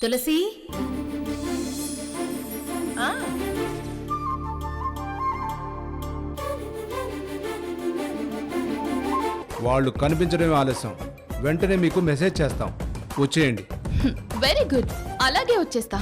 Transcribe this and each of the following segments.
తులసి వాళ్ళు కనిపించడమే ఆలస్యం. వెంటనే మీకు మెసేజ్ చేస్తాం, వచ్చేయండి. వెరీ గుడ్, అలాగే వచ్చేస్తా.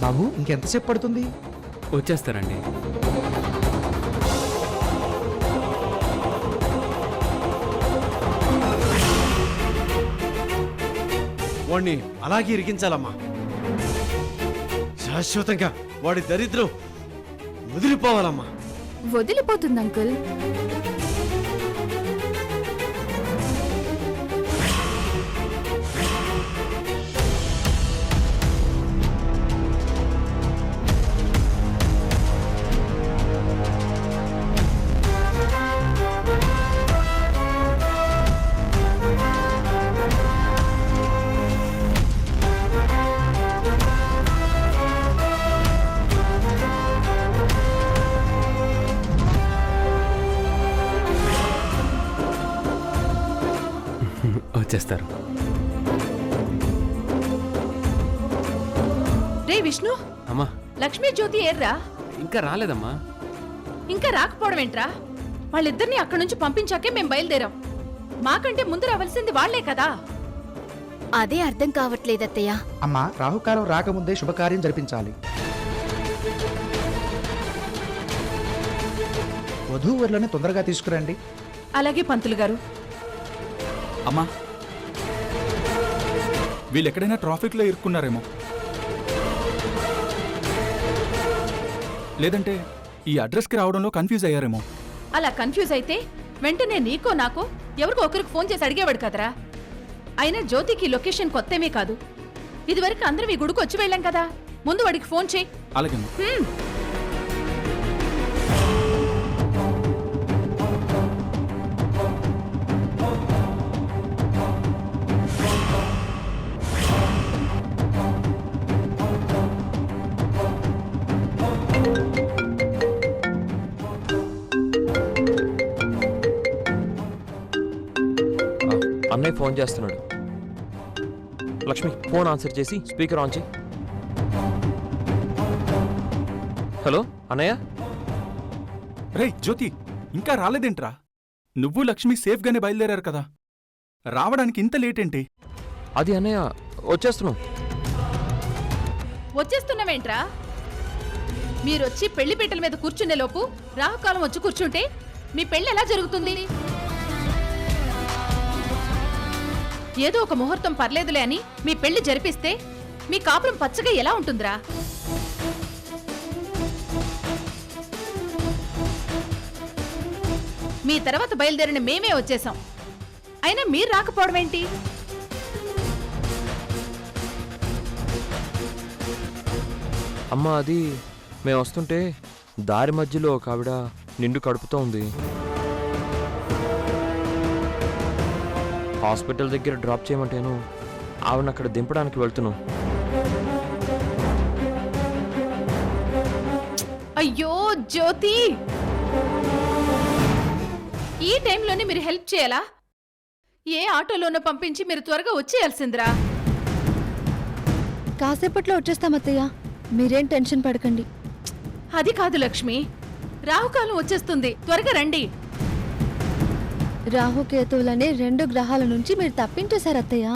బాబు ఇంకెంతసేపు పడుతుంది? వచ్చేస్తారండి. వాడిని అలాగే ఇరికించాలమ్మా. శాశ్వతంగా వాడి దరిద్రం వదిలిపోవాలమ్మా. వదిలిపోతుంది అంకుల్. వచ్చేస్తారు. రే విష్ణు, అమ్మా లక్ష్మీ జ్యోతి ఏర్రా? ఇంకా రాలేదమ్మా. ఇంకా రాకపోవడం ఏంట్రా? వాళ్ళిద్దరిని అక్కడి నుంచి పంపించాకే మేం బయలుదేరాం. మాకంటే ముందు రావాల్సింది వాళ్లే కదా. అదే అర్థం కావట్లేదత్తయ్య. అమ్మా, రాహుకాలం రాకముందే శుభకార్యం జరిపించాలి. వధూవరులని తొందరగా తీసుకురండి. అలాగే పంతులు గారు. అమ్మా, వీళ్ళెక్కడైనా ట్రాఫిక్లో ఇరుక్కున్నారేమో, లేదంటే ఈ అడ్రస్కి రావడంలో కన్ఫ్యూజ్ అయ్యారేమో. అలా కన్ఫ్యూజ్ అయితే వెంటనే నీకో నాకో ఎవరికో ఒకరికి ఫోన్ చేసి అడిగేవాడు కదరా. అయినా జ్యోతికి లొకేషన్ కొత్తేమీ కాదు. ఇదివరకు అందరం ఈ గుడికి వచ్చి వెళ్ళాం కదా. ముందు వాడికి ఫోన్ చేయి. అలాగే. అన్నయ్య ఫోన్ చేస్తున్నాడు. లక్ష్మి, ఫోన్ ఆన్సర్ చేసి స్పీకర్ ఆన్ చేయి. హలో అన్నయ్య. రేయ్ జ్యోతి, ఇంకా రాలేదేంట్రా? నువ్వు లక్ష్మి సేఫ్గానే బయలుదేరారు కదా, రావడానికి ఇంత లేట్ ఏంటి? అది అన్నయ్య, వచ్చేస్తున్నాం. వచ్చేస్తున్నావేంట్రా? మీరొచ్చి పెళ్లి పీటల మీద కూర్చునే లోపు రాహుకాలం వచ్చి కూర్చుంటే మీ పెళ్లి ఎలా జరుగుతుంది? ఏదో ఒక ముహూర్తం పర్లేదులే అని మీ పెళ్లి జరిపిస్తే మీ కాపురం పచ్చగా ఎలా ఉంటుందిరా? మీ తర్వాత బయలుదేరిన మేమే వచ్చేసాం. అయినా మీరు రాకపోవడమేంటి? అమ్మా, అది మేము వస్తుంటే దారి మధ్యలో ఒక ఆవిడ నిండు కడుపుతో ఉంది. హాస్పిటల్ దగ్గర డ్రాప్ చేయమంటేను ఆవిడని అక్కడ దింపడానికి వెళ్తున్నాం. అయ్యో జ్యోతి, ఈ టైంలోనే మీరు హెల్ప్ చేయాలా? ఏ ఆటోలోనో పంపించి మీరు త్వరగా వచ్చేయాల్సిందిరా. కాసేపట్లో వచ్చేస్తామత్తయ్య, మీరేం టెన్షన్ పడకండి. అది కాదు లక్ష్మి, రాహుకాలం వచ్చేస్తుంది, త్వరగా రండి. రాహుకేతువులనే 2 గ్రహాల నుంచి మీరు తప్పించేశారు అత్తయ్య.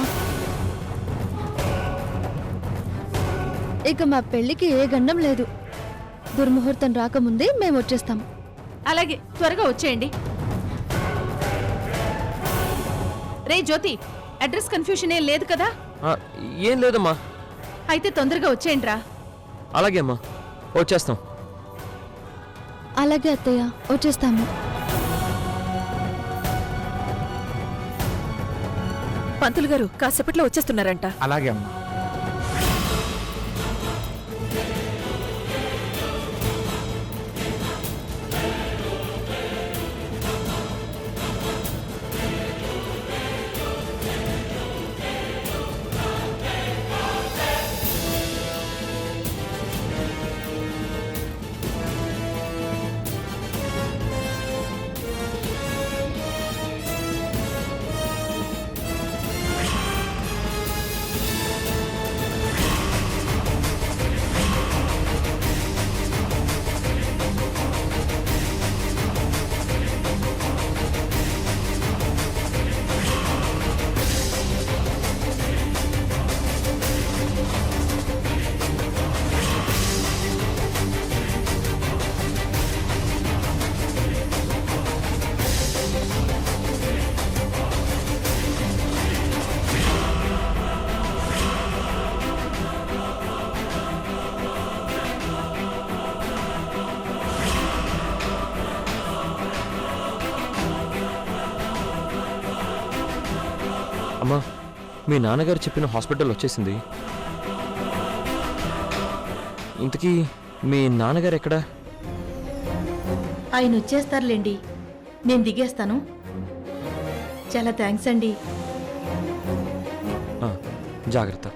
ఇక మా పెళ్లికి ఏ గండం లేదు. దుర్ముహూర్తం రాకముందే మేము వచ్చేస్తాం. అలాగే, త్వరగా వచ్చేయండి. రే జ్యోతి, అడ్రస్ కన్ఫ్యూషన్ ఏం లేదు కదా? ఏం లేదమ్మా. అయితే తొందరగా వచ్చేయండి రా. అలాగే అమ్మా, వచ్చేస్తాం. అలాగే అత్తయ్య, వచ్చేస్తాము. పంతులు గారు కాసేపట్లో వచ్చేస్తున్నారంట. అలాగే అమ్మా. మీ నాన్నగారు చెప్పిన హాస్పిటల్ వచ్చేసింది. ఇంతకీ మీ నాన్నగారు ఎక్కడా? ఆయన వచ్చేస్తారులేండి, నేను దిగేస్తాను. చాలా థ్యాంక్స్ అండి. ఆ, జాగ్రత్త.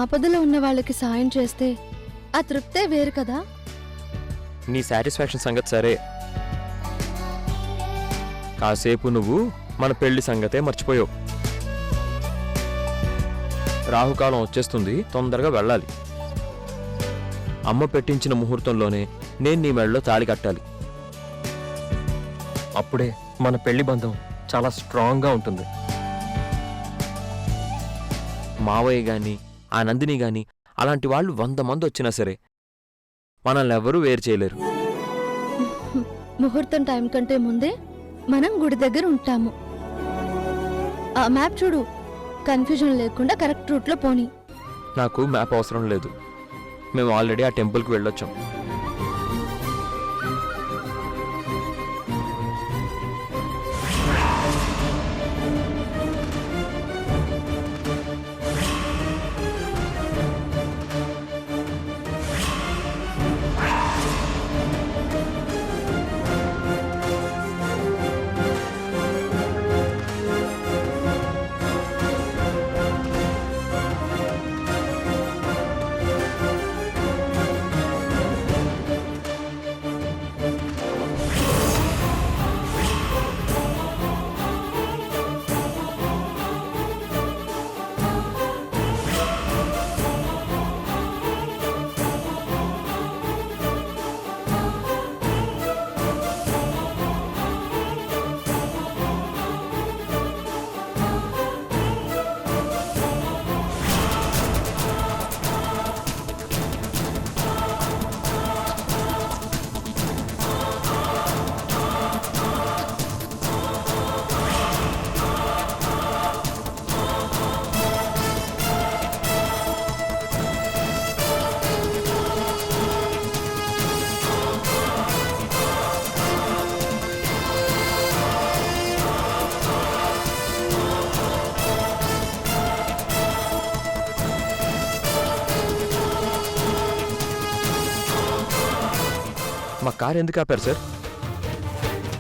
ఆపదలో ఉన్న వాళ్ళకి సాయం చేస్తే ఆ తృప్తే వేరు కదా. నీ సాటిస్ఫాక్షన్ సంగతి సరే, కాసేపు నువ్వు మన పెళ్లి సంగతే మర్చిపోయావు. రాహుకాలం వచ్చేస్తుంది, తొందరగా వెళ్ళాలి. అమ్మ పెట్టించిన ముహూర్తంలోనే నేను నీ మెడలో తాళి కట్టాలి. అప్పుడే మన పెళ్లి బంధం చాలా స్ట్రాంగ్గా ఉంటుంది. మావయ్య గాని ఆ నందిని గాని అలాంటి వాళ్ళు 100 మంది వచ్చినా సరే మనల్ని ఎవ్వరూ వేరు చేయలేరు. ముహూర్తం టైం కంటే ముందే మనం గుడి దగ్గర ఉంటాము. ఆ మ్యాప్ చూడు, కన్ఫ్యూజన్ లేకుండా కరెక్ట్ రూట్లో పోనీ. నాకు మ్యాప్ అవసరం లేదు, మేము ఆల్రెడీ ఆ టెంపుల్కి వెళ్ళొచ్చాం. మా కారు ఎందుకు ఆపారు సార్?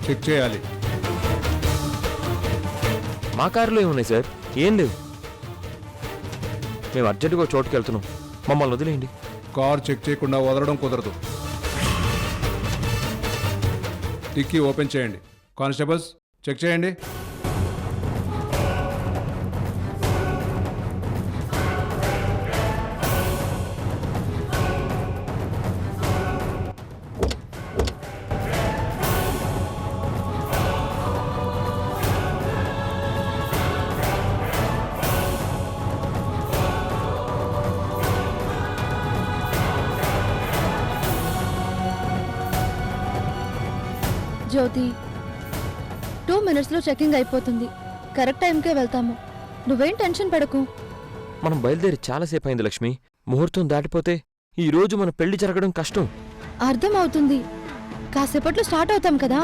చెక్ చేయాలి. మా కారులో ఏమున్నాయి సార్? ఏం లేవు. మేము అర్జెంటుగా చోటుకి వెళ్తున్నాం, మమ్మల్ని వదిలేయండి. కార్ చెక్ చేయకుండా వదలడం కుదరదు. డిక్కీ ఓపెన్ చేయండి. కానిస్టేబుల్స్ చెక్ చేయండి. జ్యోతి, 2 minutesలో చెకింగ్ అయిపోతుంది. కరెక్ట్ టైంకే వెళ్తాము. నువ్వేం టెన్షన్ పడకు. మనం బయలుదేరి చాలాసేపు అయింది లక్ష్మి. ముహూర్తం దాటిపోతే ఈ రోజు మన పెళ్లి జరగడం కష్టం. అర్థం అవుతుంది, కాసేపట్లో స్టార్ట్ అవుతాం కదా.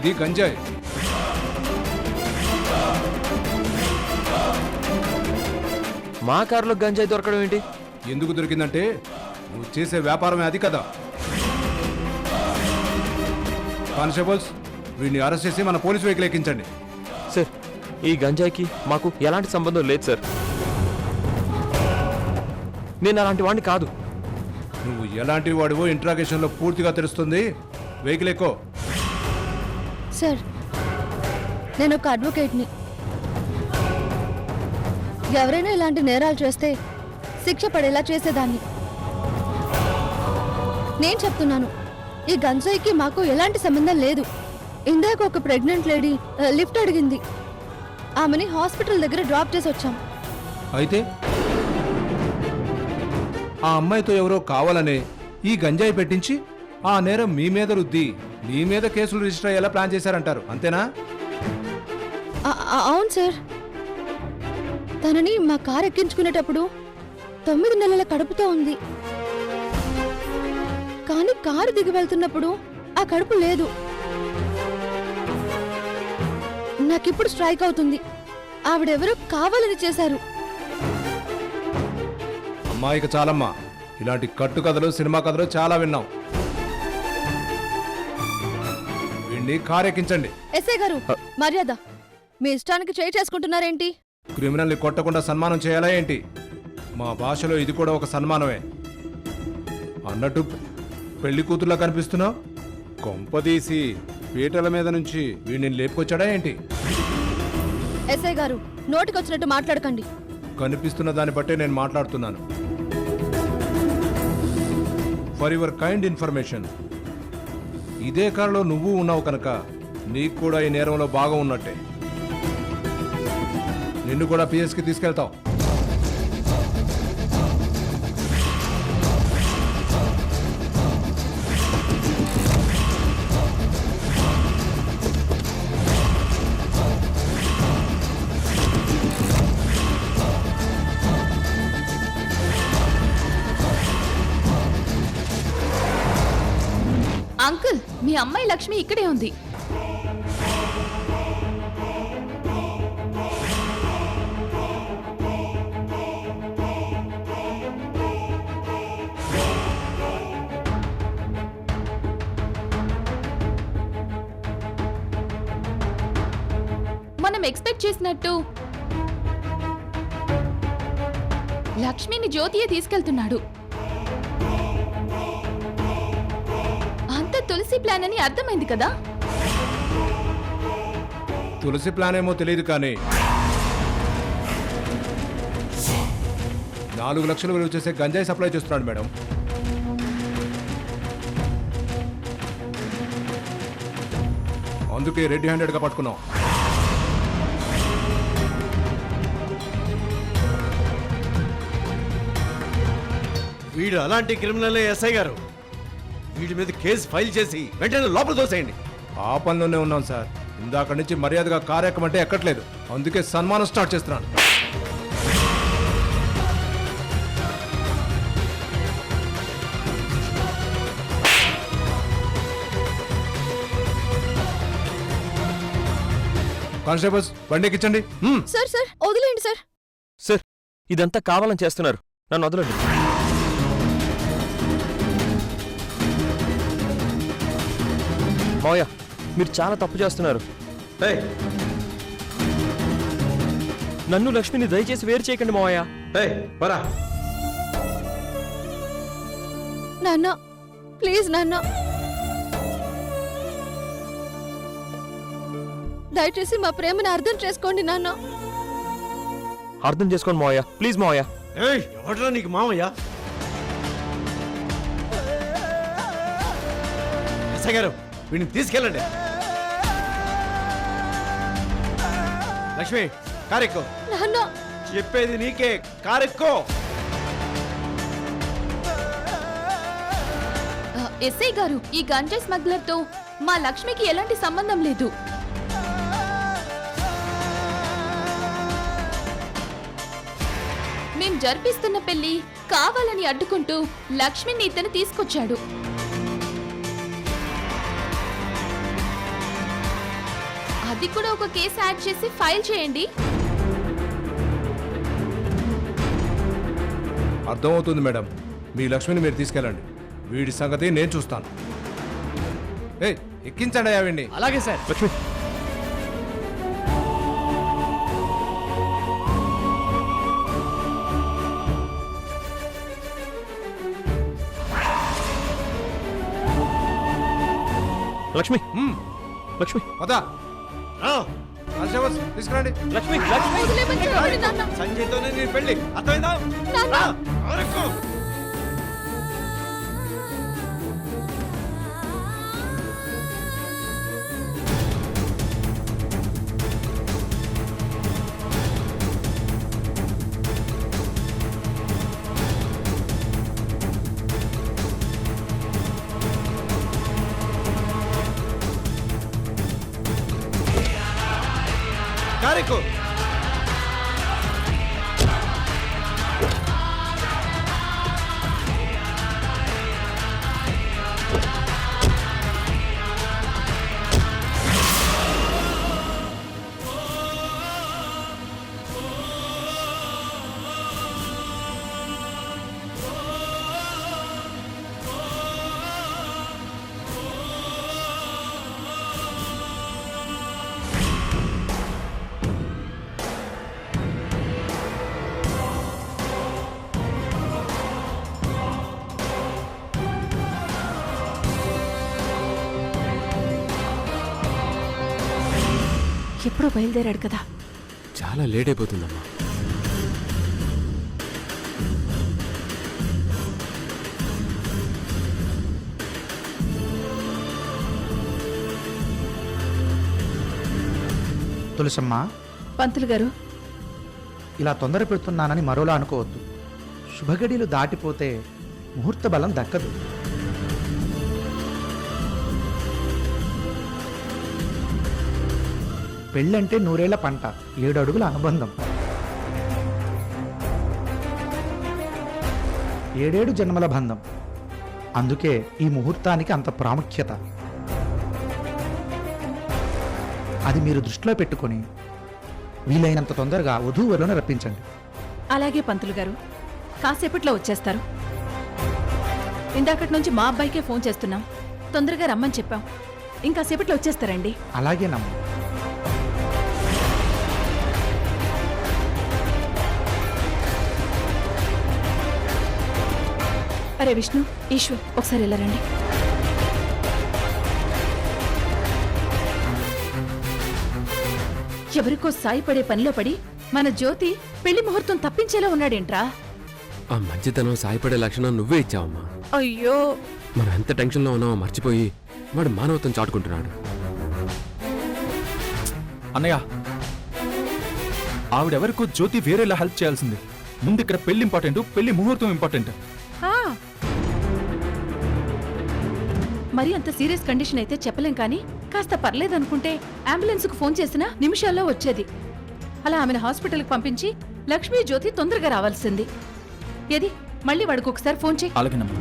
ఇది గంజాయి. మా కారులో గంజాయి దొరకడం ఏంటి? ఎందుకు దొరికిందంటే నువ్వు చేసే వ్యాపారమే అది కదా. కానిస్టేబుల్స్, వీడిని అరెస్ట్ చేసి మన పోలీస్ వెహికల్ ఎక్కించండి. సార్, ఈ గంజాయికి మాకు ఎలాంటి సంబంధం లేదు సార్. నేను అలాంటి వాడిని కాదు. నువ్వు ఎలాంటి వాడివో ఇంట్రాగేషన్లో పూర్తిగా తెలుస్తుంది. వెహికల్ ఎక్కువ. సార్, నేను ఒక అడ్వకేట్ని. ఎవరైనా ఇలాంటి నేరాలు చేస్తే శిక్ష పడేలా చేసేదాన్ని. నేను చెప్తున్నాను, ఈ గంజాయికి మాకు ఎలాంటి సంబంధం లేదు. ఇందాక ఒక ప్రెగ్నెంట్ లేడీ లిఫ్ట్ అడిగింది. ఆమెని హాస్పిటల్ దగ్గర డ్రాప్ చేసి వచ్చాం. అయితే ఆ అమ్మాయితో ఎవరో కావాలనే ఈ గంజాయి పెట్టించి ఆ నేరం మీ మీద రుద్ది మీ మీద కేసులు రిజిస్టర్ అయ్యేలా ప్లాన్ చేశారంటారు, అంతేనా? అవును సార్. తనని మా కారు ఎక్కించుకునేటప్పుడు 9 నెలల కడుపుతో ఉంది. కానీ కారు దిగి వెళ్తున్నప్పుడు ఆ కడుపు లేదు. నాకిప్పుడు స్ట్రైక్ అవుతుంది, ఆవిడెవరో కావాలని చేశారు. అమ్మాయికి చాలమ్మా, ఇలాంటి కట్టు కథలు సినిమా కథలు చాలా విన్నాం. వీడిని కారు ఎక్కించండి. ఎస్ఐ గారు, మర్యాద. మీ ఇష్టానికి చేయి చేసుకుంటున్నారేంటి? క్రిమినల్ని కొట్టకుండా సన్మానం చేయాలా ఏంటి? మా భాషలో ఇది కూడా ఒక సన్మానమే. అన్నట్టు పెళ్లి కూతుర్లా కనిపిస్తున్నావు. కొంపదీసి పీటల మీద నుంచి వీడిని లేపుకొచ్చాడా ఏంటి? ఎస్ఐ గారు, నోటికొచ్చినట్టు మాట్లాడకండి. కనిపిస్తున్న దాన్ని బట్టే నేను మాట్లాడుతున్నాను. ఫర్ యువర్ కైండ్ ఇన్ఫర్మేషన్, ఇదే కారులో నువ్వు ఉన్నావు కనుక నీకు కూడా ఈ నేరంలో భాగం ఉన్నట్టే. నిన్ను కూడా పిఎస్కి తీసుకెళ్తాం. అంకుల్, మీ అమ్మాయి లక్ష్మి ఇక్కడే ఉంది. మనం ఎక్స్పెక్ట్ చేసినట్టు లక్ష్మిని జ్యోతియే తీసుకెళ్తున్నాడు. అంత తులసి ప్లాన్ అని అర్థమైంది కదా. తులసి ప్లాన్ ఏమో తెలియదు కానీ 4 లక్షలు విలువ చేసే గంజాయి సప్లై చేస్తున్నాడు మేడం. అందుకే రెడ్ హ్యాండెడ్గా పట్టుకున్నాం. వీడు అలాంటి క్రిమినలే ఎస్ఐ గారు. వీడి మీద కేసు ఫైల్ చేసి వెంటనే లోపల తోసేయండి. ఆ పనిలోనే ఉన్నాం సార్. ఇందాక నుంచి మర్యాదగా కారు ఎక్కమంటే ఎక్కట్లేదు. అందుకే సన్మానం స్టార్ట్ చేస్తున్నాను. కానిస్టేబుల్స్, బండి ఎక్కించండి. సార్ సార్, వదిలేండి సార్. సార్, ఇదంతా కావాలని చేస్తున్నారు. నన్ను వదలండి. మావయ్య, మీరు చాలా తప్పు చేస్తున్నారు. ఏయ్, నన్ను లక్ష్మిని దయచేసి వేరు చేయకండి మావయ్య. ఏయ్, పరా. నాన్న, ప్లీజ్ నాన్న, దయచేసి మా ప్రేమను అర్థం చేసుకోండి నాన్న. అర్థం చేసుకోండి మావయ్య, ప్లీజ్ మావయ్య. ఏయ్, ఎవడ్రా నీకు మామయ్య? ఎస్ఐ గారు, వీడిని తీసుకెళ్ళండి. లక్ష్మి, కారెక్కో. నాన్న, చెప్పేది నీకే, కారెక్కో. ఎస్ఐ గారు, ఈ గంజాయి స్మగ్లర్ తో మా లక్ష్మికి ఎలాంటి సంబంధం లేదు. మేం జరిపిస్తున్న పెళ్లి కావాలని అడ్డుకుంటూ లక్ష్మిని ఇతను తీసుకొచ్చాడు. అది కూడా ఒక కేసు యాడ్ చేసి ఫైల్ చేయండి. అర్థమవుతుంది మేడం. మీ లక్ష్మిని మీరు తీసుకెళ్ళండి. వీడి సంగతి నేను చూస్తాను. ఏయ్, ఎక్కించండి ఆవిడ్ని. అలాగే సార్. లక్ష్మి లక్ష్మి లక్ష్మి పద. రా. కానిస్టేబుల్స్, తీసుకురండి. లక్ష్మి లక్ష్మి వదిలేమని చెప్పండి నాన్న. సంజయ్తోనే నీ పెళ్లి, అర్థమైందా? నాన్న. రా, అరకు. కారెక్కు. ఎప్పుడో బయలుదేరాడు కదా. చాలా లేట్ అయిపోతుందమ్మా. తులసమ్మ, పంతులు గారు, ఇలా తొందర పెడుతున్నానని మరోలా అనుకోవద్దు. శుభగడిలు దాటిపోతే ముహూర్త బలం దక్కదు. పెళ్ళంటే 100 ఏళ్ల పంట, 7 అడుగుల అనుబంధం, 7 జన్మల బంధం. అందుకే ఈ ముహూర్తానికి అంత ప్రాముఖ్యత. అది మీరు దృష్టిలో పెట్టుకొని వీలైనంత తొందరగా వధూవరులను రప్పించండి. అలాగే పంతులు గారు, కాసేపట్లో వచ్చేస్తారు. ఇందాకటి నుంచి మా అబ్బాయికే ఫోన్ చేస్తున్నాం. తొందరగా రమ్మని చెప్పాం. ఇంకాసేపట్లో వచ్చేస్తారండి. అలాగే నమ్మ. అరే విష్ణు, ఈశ్వర్, ఒకసారి ఇలా రండి. ఎవరికో సాయపడే పనిలో పడి మన జ్యోతి పెళ్లి ముహూర్తం తప్పించేలా ఉన్నాడేంట్రా? ఆ మంచితనం సాయపడే లక్షణం నువ్వే ఇచ్చావమ్మా. అయ్యో, మనం ఎంత టెన్షన్లో ఉన్నామో మర్చిపోయి వాడు మానవత్వం చాటుకుంటున్నాడు. అన్నయ్య, ఆవిడెవరికో జ్యోతి వేరేలా హెల్ప్ చేయాల్సింది. ముందు ఇక్కడ పెళ్లి ఇంపార్టెంట్, పెళ్లి ముహూర్తం ఇంపార్టెంట్. మరి అంత సీరియస్ కండిషన్ అయితే చెప్పలేం, కానీ కాస్త పర్లేదనుకుంటే అంబులెన్స్కు ఫోన్ చేసినా నిమిషాల్లో వచ్చేది. అలా ఆమెను హాస్పిటల్కి పంపించి లక్ష్మీ జ్యోతి తొందరగా రావాల్సింది. ఏది, మళ్ళీ వాడికి ఒకసారి ఫోన్ చేయి. అలాగేనమ్మా.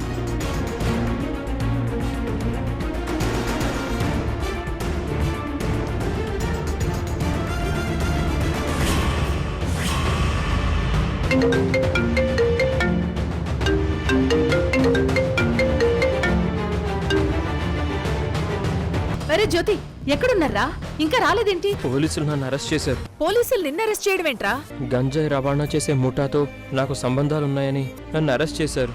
అరే జ్యోతి, ఎక్కడున్నారా? ఇంకా రాలేదేంటి? పోలీసులు నన్ను అరెస్ట్ చేశారు. పోలీసులు నిన్న అరెస్ట్ చేయడం ఏంట్రా? గంజాయి రవాణా చేసే ముఠాతో నాకు సంబంధాలున్నాయని నన్ను అరెస్ట్ చేశారు.